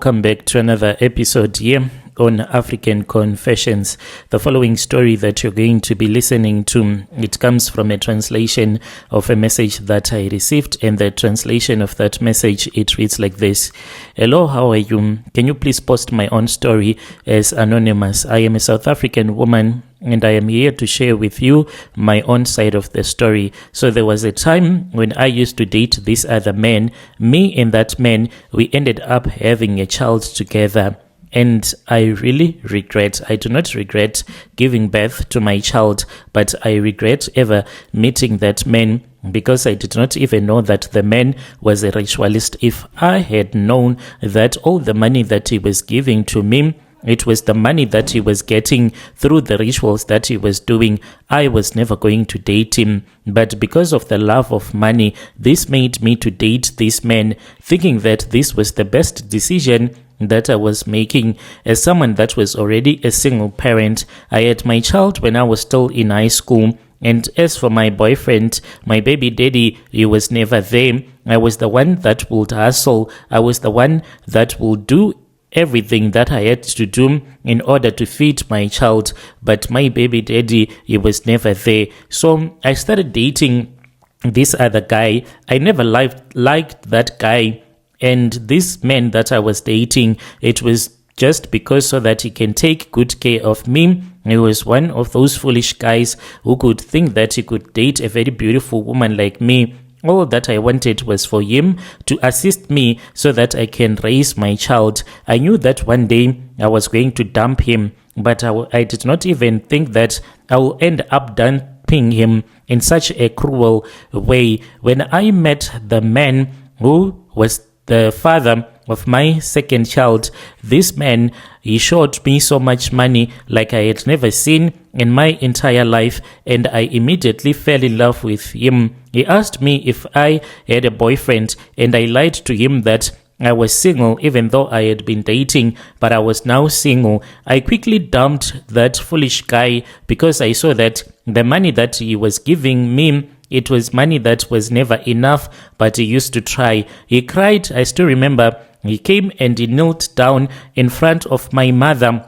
Welcome back to another episode here on African Confessions. The following story that you're going to be listening to, it comes from a translation of a message that I received, and the translation of that message, it reads like this. Hello, how are you? Can you please post my own story as anonymous? I am a South African woman and I am here to share with you my own side of the story. So there was a time when I used to date this other man. Me and that man, we ended up having a child together. And I do not regret giving birth to my child, but I regret ever meeting that man, because I did not even know that the man was a ritualist. If I had known that all the money that he was giving to me, it was the money that he was getting through the rituals that he was doing, I was never going to date him. But because of the love of money, this made me to date this man, thinking that this was the best decision that I was making as someone that was already a single parent. I had my child when I was still in high school. And as for my boyfriend, my baby daddy, he was never there. I was the one that would hustle. I was the one that would do everything that I had to do in order to feed my child, but my baby daddy, he was never there. So I started dating this other guy. I never liked that guy, and this man that I was dating, it was just because so that he can take good care of me. He was one of those foolish guys who could think that he could date a very beautiful woman like me. All that I wanted was for him to assist me so that I can raise my child. I knew that one day I was going to dump him, but I did not even think that I will end up dumping him in such a cruel way. When I met the man who was the father of my second child, this man, he showed me so much money like I had never seen in my entire life, and I immediately fell in love with him. He asked me if I had a boyfriend, and I lied to him that I was single, even though I had been dating, but I was now single. I quickly dumped that foolish guy because I saw that the money that he was giving me, it was money that was never enough, but he used to try. He cried, I still remember. He came and he knelt down in front of my mother,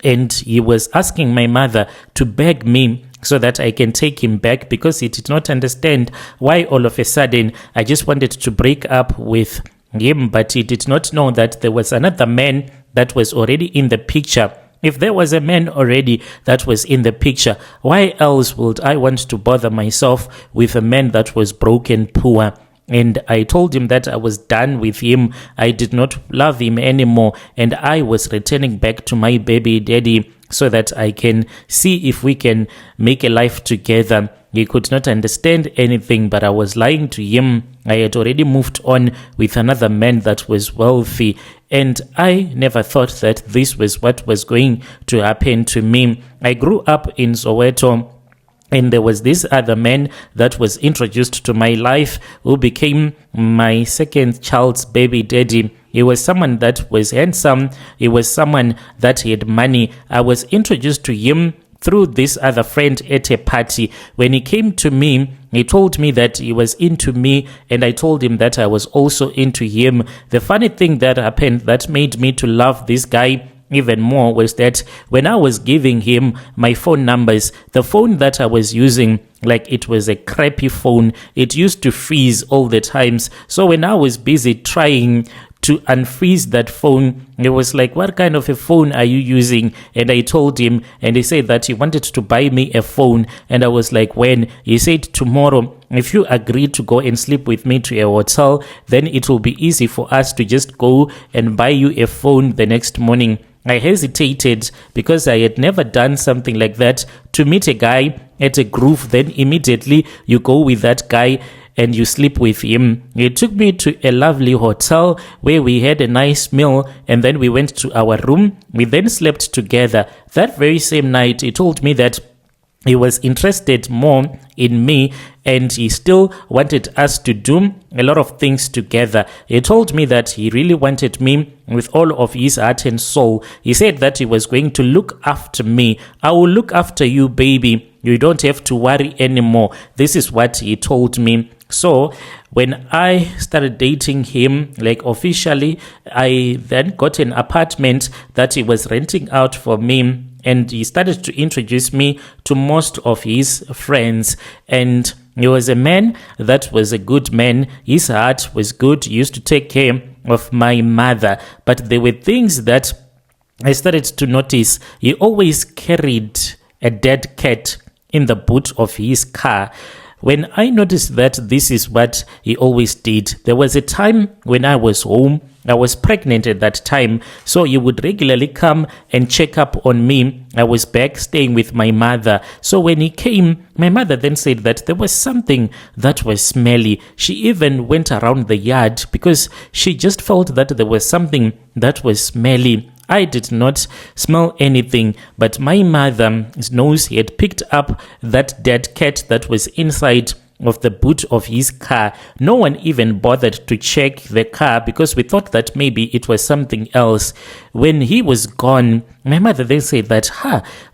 and he was asking my mother to beg me so that I can take him back, because he did not understand why all of a sudden I just wanted to break up with him. But he did not know that there was another man that was already in the picture. If there was a man already that was in the picture, why else would I want to bother myself with a man that was broken, poor? And I told him that I was done with him. I did not love him anymore, and I was returning back to my baby daddy so that I can see if we can make a life together. He could not understand anything, but I was lying to him. I had already moved on with another man that was wealthy, and I never thought that this was what was going to happen to me. I grew up in Soweto, and there was this other man that was introduced to my life who became my second child's baby daddy. He was someone that was handsome. He was someone that had money. I was introduced to him through this other friend at a party. When he came to me, he told me that he was into me, and I told him that I was also into him. The funny thing that happened that made me to love this guy even more was that when I was giving him my phone numbers, the phone that I was using, like it was a crappy phone, it used to freeze all the times. So when I was busy trying to unfreeze that phone, it was like, what kind of a phone are you using? And I told him, and he said that he wanted to buy me a phone. And I was like, when? He said, tomorrow, if you agree to go and sleep with me to a hotel, then it will be easy for us to just go and buy you a phone the next morning. I hesitated because I had never done something like that, to meet a guy at a groove, then immediately you go with that guy and you sleep with him. He took me to a lovely hotel where we had a nice meal, and then we went to our room. We then slept together. That very same night, he told me that he was interested more in me, and he still wanted us to do a lot of things together. He told me that he really wanted me with all of his heart and soul. He said that he was going to look after me. I will look after you, baby. You don't have to worry anymore. This is what he told me. So when I started dating him, like officially, I then got an apartment that he was renting out for me, and he started to introduce me to most of his friends. And he was a man that was a good man. His heart was good. He used to take care of my mother. But there were things that I started to notice. He always carried a dead cat in the boot of his car. When I noticed that this is what he always did, there was a time when I was home. I was pregnant at that time, so he would regularly come and check up on me. I was back staying with my mother. So when he came, my mother then said that there was something that was smelly. She even went around the yard because she just felt that there was something that was smelly. I did not smell anything, but my mother's nose had picked up that dead cat that was inside of the boot of his car. No one even bothered to check the car because we thought that maybe it was something else. When he was gone, my mother then said that,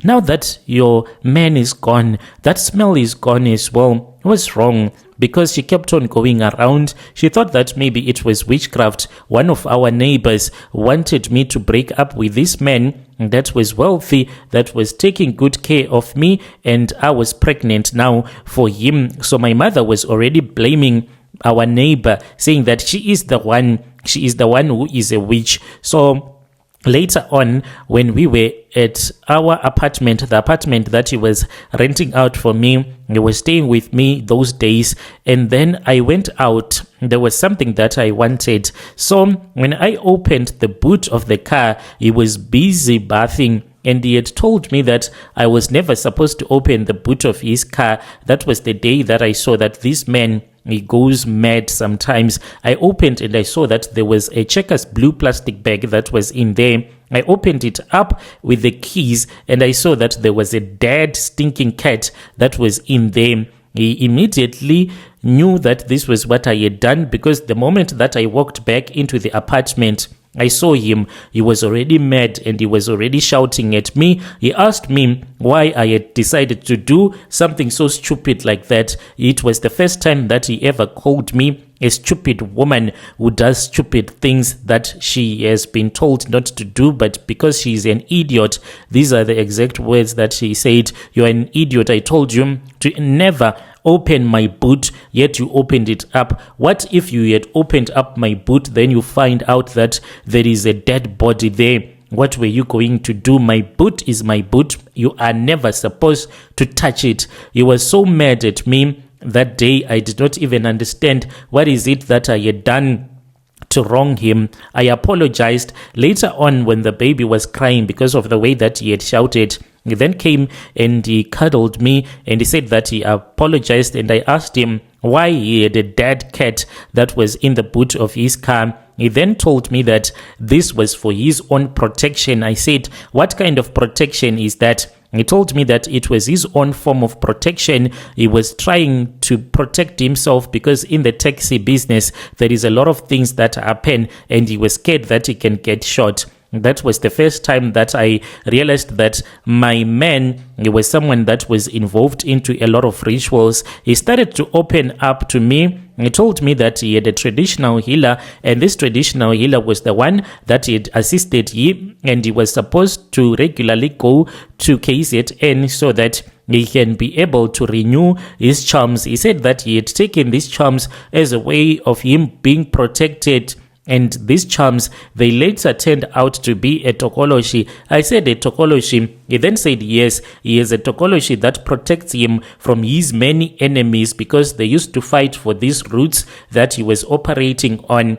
now that your man is gone, that smell is gone as well. What's wrong? Because she kept on going around. She thought that maybe it was witchcraft. One of our neighbors wanted me to break up with this man that was wealthy, that was taking good care of me, and I was pregnant now for him. So my mother was already blaming our neighbor, saying that she is the one who is a witch. So later on, when we were at our apartment, the apartment that he was renting out for me, he was staying with me those days, and then I went out. There was something that I wanted. So when I opened the boot of the car, he was busy bathing, and he had told me that I was never supposed to open the boot of his car. That was the day that I saw that this man, he goes mad sometimes. I opened and I saw that there was a Checkers blue plastic bag that was in there. I opened it up with the keys and I saw that there was a dead stinking cat that was in there. He immediately knew that this was what I had done because the moment that I walked back into the apartment, I saw him. He was already mad and he was already shouting at me. He asked me why I had decided to do something so stupid like that. It was the first time that he ever called me a stupid woman who does stupid things that she has been told not to do, but because she's an idiot. These are the exact words that she said. "You're an idiot. I told you to never open my boot, yet you opened it up. What if you had opened up my boot, then you find out that there is a dead body there? What were you going to do? My boot is my boot. You are never supposed to touch it." He was so mad at me that day. I did not even understand what is it that I had done to wrong him. I apologized. Later on, when the baby was crying because of the way that he had shouted, he then came and he cuddled me and he said that he apologized, and I asked him why he had a dead cat that was in the boot of his car. He then told me that this was for his own protection. I said, "What kind of protection is that?" He told me that it was his own form of protection. He was trying to protect himself because in the taxi business, there is a lot of things that happen, and he was scared that he can get shot. That was the first time that I realized that my man, he was someone that was involved into a lot of rituals. He started to open up to me. He told me that he had a traditional healer, and this traditional healer was the one that had assisted him, and he was supposed to regularly go to KZN so that he can be able to renew his charms. He said that he had taken these charms as a way of him being protected, and these charms, they later turned out to be a Tokoloshi. I said a Tokoloshi. He then said yes, he is a Tokoloshi that protects him from his many enemies because they used to fight for these routes that he was operating on.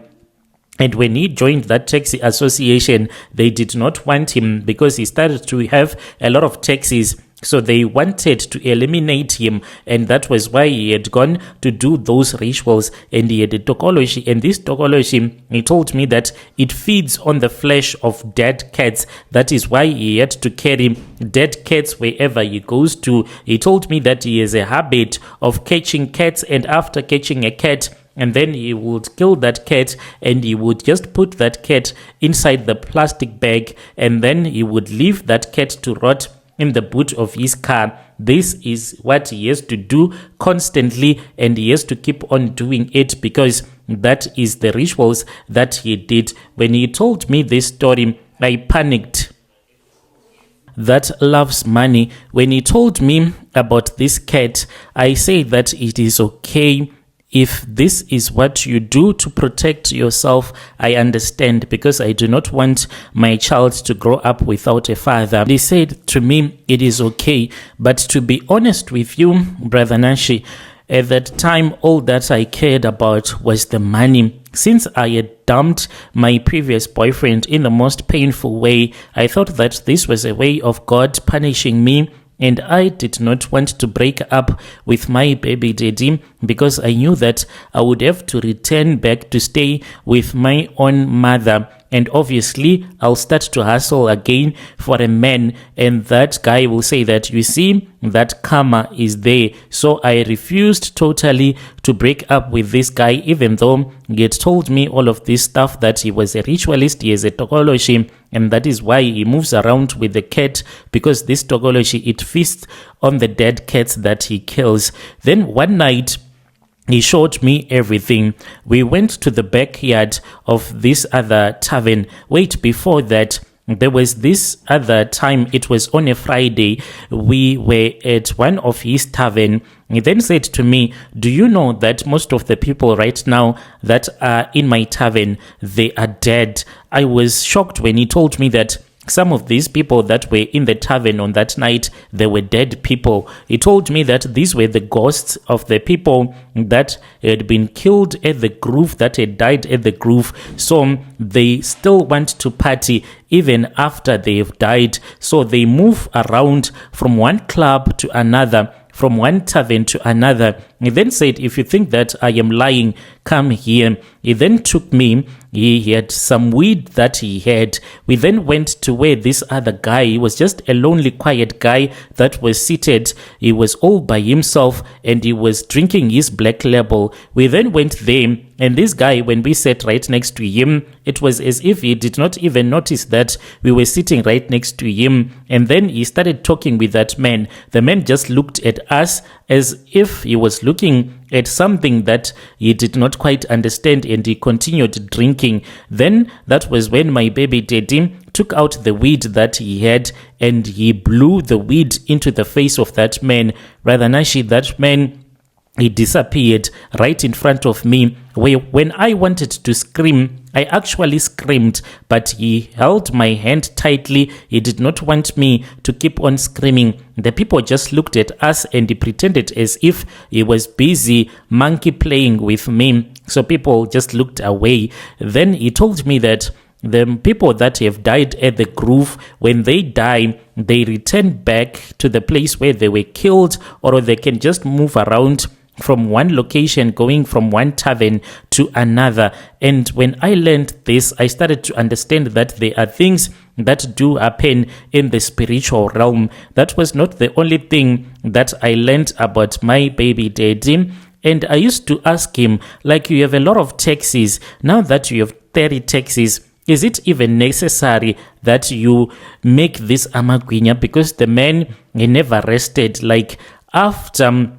And when he joined that taxi association, they did not want him because he started to have a lot of taxis. So they wanted to eliminate him, and that was why he had gone to do those rituals, and he had a Tokoloshi. And this Tokoloshi, he told me that it feeds on the flesh of dead cats. That is why he had to carry dead cats wherever he goes to. He told me that he has a habit of catching cats, and after catching a cat, and then he would kill that cat, and he would just put that cat inside the plastic bag, and then he would leave that cat to rot in the boot of his car. This is what he has to do constantly, and he has to keep on doing it because that is the rituals that he did. When he told me this story, I panicked. That loves money. When he told me about this cat, I said that it is okay. If this is what you do to protect yourself, I understand, because I do not want my child to grow up without a father. He said to me, it is okay. But to be honest with you, Brother Nashi, at that time, all that I cared about was the money. Since I had dumped my previous boyfriend in the most painful way, I thought that this was a way of God punishing me. And I did not want to break up with my baby daddy because I knew that I would have to return back to stay with my own mother. And obviously, I'll start to hustle again for a man. And that guy will say that, you see, that karma is there. So I refused totally to break up with this guy, even though he had told me all of this stuff, that he was a ritualist, he is a Tokoloshi, and that is why he moves around with the cat, because this Tokoloshi, it feasts on the dead cats that he kills. Then one night, he showed me everything. We went to the backyard of this other tavern. Wait, before that, there was this other time. It was on a Friday. We were at one of his tavern. He then said to me, do you know that most of the people right now that are in my tavern, they are dead? I was shocked when he told me that some of these people that were in the tavern on that night, they were dead people. He told me that these were the ghosts of the people that had been killed at the grove, that had died at the grove. So they still want to party even after they've died. So they move around from one club to another, from one tavern to another. He then said, if you think that I am lying, come here. He then took me. He had some weed that he had. We then went to where this other guy, he was just a lonely, quiet guy that was seated. He was all by himself and he was drinking his black label. We then went there, and this guy, when we sat right next to him, it was as if he did not even notice that we were sitting right next to him. And then he started talking with that man. The man just looked at us as if he was looking at something that he did not quite understand, and he continued drinking. Then that was when my baby daddy took out the weed that he had, and he blew the weed into the face of that man. Rather Nashi, that man, he disappeared right in front of me. When I wanted to scream, I actually screamed, but he held my hand tightly. He did not want me to keep on screaming. The people just looked at us and he pretended as if he was busy monkey playing with me. So people just looked away. Then he told me that the people that have died at the grove, when they die, they return back to the place where they were killed, or they can just move around from one location, going from one tavern to another. And when I learned this, I started to understand that there are things that do happen in the spiritual realm. That was not the only thing that I learned about my baby daddy. And I used to ask him, like, you have a lot of taxis. Now that you have 30 taxis, is it even necessary that you make this Amagwinya? Because the man, he never rested. Like, after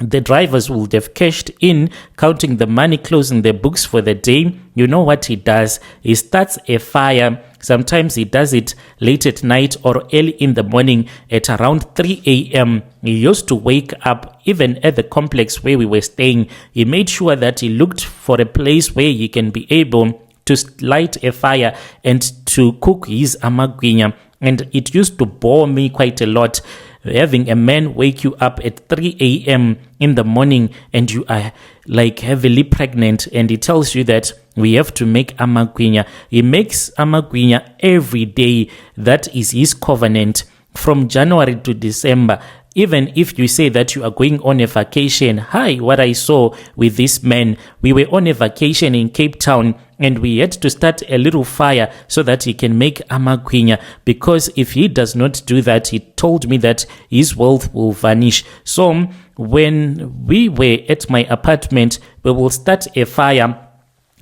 the drivers would have cashed in, counting the money, closing their books for the day, you know what he does? He starts a fire. Sometimes he does it late at night or early in the morning at around 3 a.m. He used to wake up, even at the complex where we were staying. He made sure that he looked for a place where he can be able to light a fire and to cook his Amagwinya. And it used to bore me quite a lot, having a man wake you up at 3 a.m. in the morning and you are like heavily pregnant, and he tells you that we have to make Amagwinya. He makes Amagwinya every day. That is his covenant from January to December. Even if you say that you are going on a vacation, what I saw with this man, we were on a vacation in Cape Town and we had to start a little fire so that he can make Amagwinya, because if he does not do that, he told me that his wealth will vanish. So when we were at my apartment, we will start a fire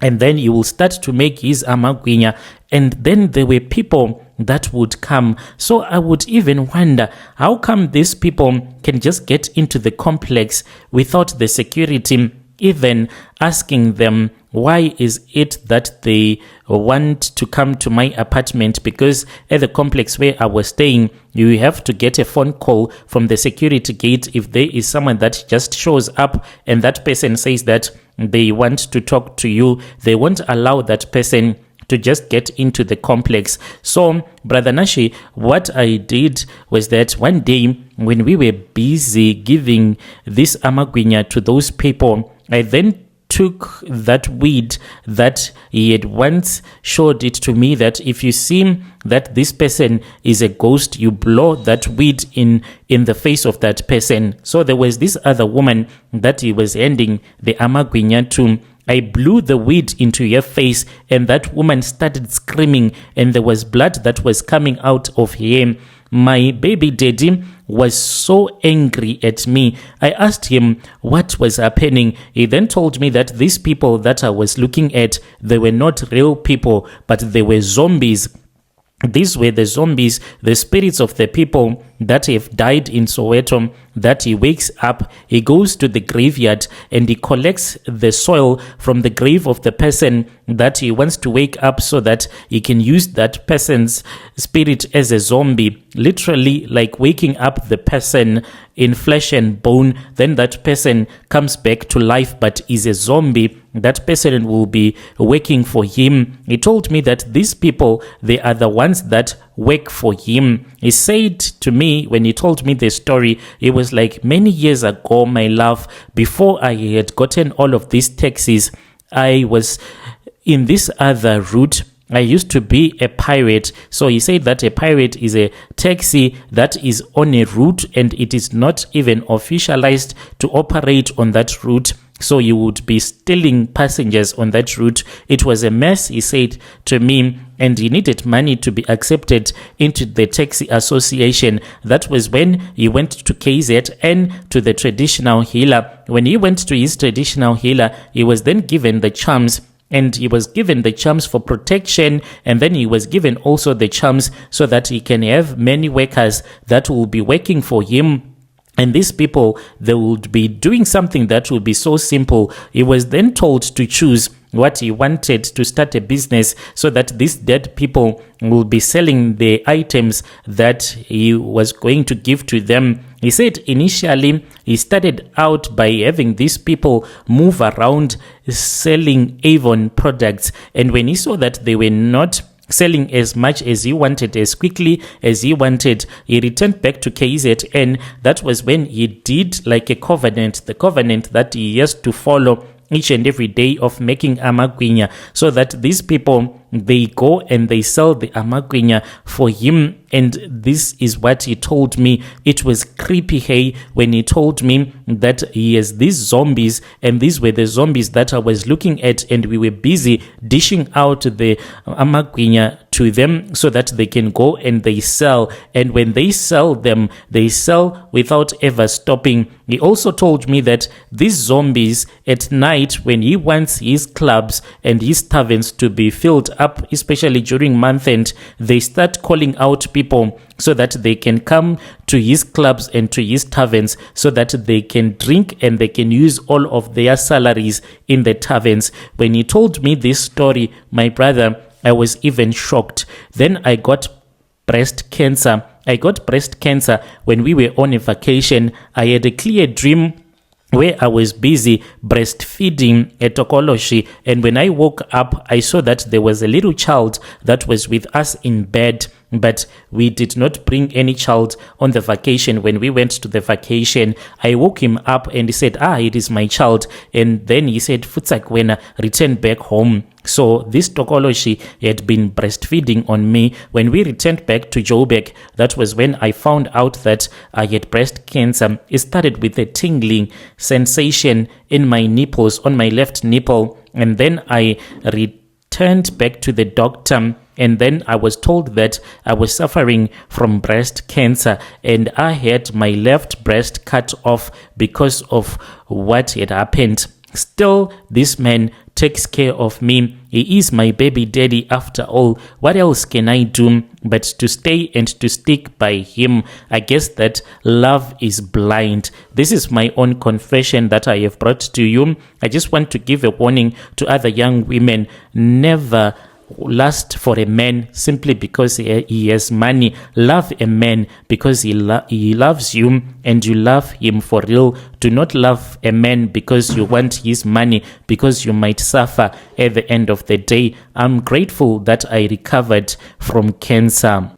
and then he will start to make his Amagwinya, and then there were people that would come. So I would even wonder, how come these people can just get into the complex without the security even asking them, why is it that they want to come to my apartment? Because at the complex where I was staying, you have to get a phone call from the security gate if there is someone that just shows up and that person says that they want to talk to you. They won't allow that person to just get into the complex. So, Brother Nashi, what I did was that one day when we were busy giving this Amagwinya to those people, I then took that weed that he had once showed it to me, that if you see that this person is a ghost, you blow that weed in the face of that person. So there was this other woman that he was handing the Amagwinya to. I blew the weed into her face, and that woman started screaming, and there was blood that was coming out of her. My baby daddy was so angry at me. I asked him what was happening. He then told me that these people that I was looking at, they were not real people, but they were zombies. These were the zombies, the spirits of the people that have died in Soweto, that he wakes up, he goes to the graveyard and he collects the soil from the grave of the person that he wants to wake up so that he can use that person's spirit as a zombie, literally like waking up the person in flesh and bone. Then that person comes back to life but is a zombie. That person will be working for him. He told me that these people, they are the ones that work for him. He said to me when he told me the story, it was like many years ago, my love, before I had gotten all of these taxis, I was in this other route. I used to be a pirate. So he said that a pirate is a taxi that is on a route and it is not even officialized to operate on that route. So you would be stealing passengers on that route. It was a mess, he said to me, and he needed money to be accepted into the taxi association. That was when he went to KZN, to the traditional healer. When he went to his traditional healer, he was then given the charms. And he was given the charms for protection, and then he was given also the charms so that he can have many workers that will be working for him. And these people, they would be doing something that would be so simple. He was then told to choose what he wanted to start a business so that these dead people will be selling the items that he was going to give to them. He said initially he started out by having these people move around selling Avon products. And when he saw that they were not selling as much as he wanted, as quickly as he wanted, he returned back to KZN. That was when he did like a covenant, the covenant that he has to follow each and every day of making Amagwinya, so that these people, they go and they sell the Amagwinya for him. And this is what he told me. It was creepy, hey, when he told me that he has these zombies, and these were the zombies that I was looking at, and we were busy dishing out the Amagwinya to them so that they can go and they sell. And when they sell them, they sell without ever stopping. He also told me that these zombies at night, when he wants his clubs and his taverns to be filled up, especially during month end, they start calling out people so that they can come to his clubs and to his taverns so that they can drink and they can use all of their salaries in the taverns. When he told me this story, my brother, I was even shocked. Then I got breast cancer. I got breast cancer when we were on a vacation. I had a clear dream where I was busy breastfeeding a Tokoloshes, and when I woke up, I saw that there was a little child that was with us in bed, but we did not bring any child on the vacation. When we went to the vacation, I woke him up and he said, it is my child. And then he said, Futsakwena, return back home. So this Tokoloshes had been breastfeeding on me. When we returned back to Joburg, that was when I found out that I had breast cancer. It started with a tingling sensation in my nipples, on my left nipple. And then I returned back to the doctor, and then I was told that I was suffering from breast cancer and I had my left breast cut off because of what had happened. Still, this man takes care of me. He is my baby daddy after all. What else can I do but to stay and to stick by him? I guess that love is blind. This is my own confession that I have brought to you. I just want to give a warning to other young women. Never lust for a man simply because he has money. Love a man because he loves you and you love him for real. Do not love a man because you want his money, because you might suffer at the end of the day. I'm grateful that I recovered from cancer.